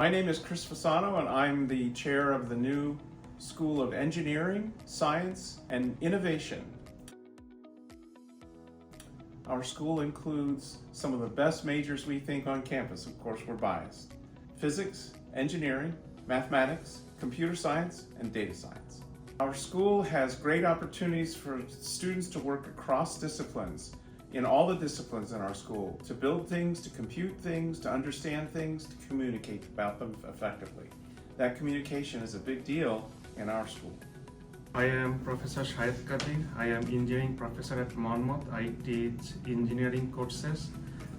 My name is Chris Fasano, and I'm the chair of the new School of Engineering, Science, and Innovation. Our school includes some of the best majors we think on campus. Of course, we're biased: physics, engineering, mathematics, computer science, and data science. Our school has great opportunities for students to work across disciplines, in all the disciplines in our school, to build things, to compute things, to understand things, to communicate about them effectively. That communication is a big deal in our school. I am Professor Shahid Kadir. I am engineering professor at Monmouth. I teach engineering courses,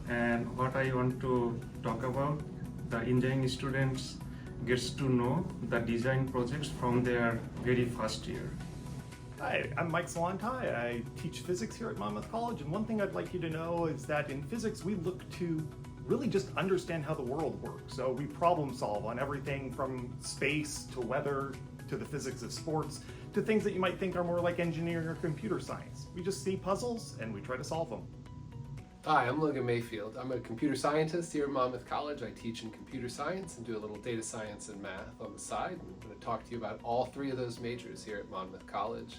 and what I want to talk about, the engineering students gets to know the design projects from their very first year. Hi, I'm Mike Salantai. I teach physics here at Monmouth College, and one thing I'd like you to know is that in physics we look to really just understand how the world works. So we problem solve on everything from space to weather to the physics of sports to things that you might think are more like engineering or computer science. We just see puzzles and we try to solve them. Hi, I'm Logan Mayfield. I'm a computer scientist here at Monmouth College. I teach in computer science and do a little data science and math on the side. I'm going to talk to you about all three of those majors here at Monmouth College.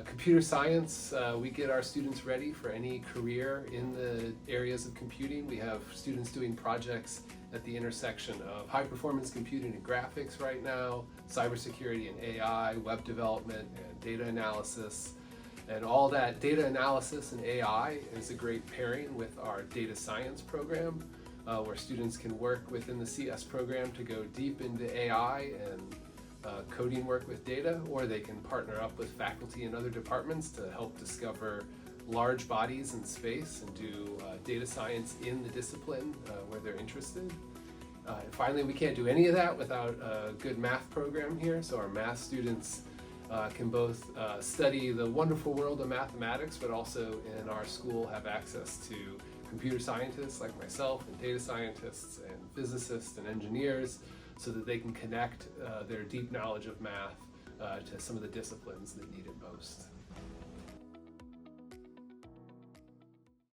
Computer science, we get our students ready for any career in the areas of computing. We have students doing projects at the intersection of high performance computing and graphics right now, cybersecurity and AI, web development and data analysis. And all that data analysis and AI is a great pairing with our data science program, where students can work within the CS program to go deep into AI and coding work with data, or they can partner up with faculty in other departments to help discover large bodies in space and do data science in the discipline where they're interested. And finally, we can't do any of that without a good math program here, so our math students can both study the wonderful world of mathematics, but also in our school have access to computer scientists like myself and data scientists and physicists and engineers, so that they can connect their deep knowledge of math to some of the disciplines that need it most.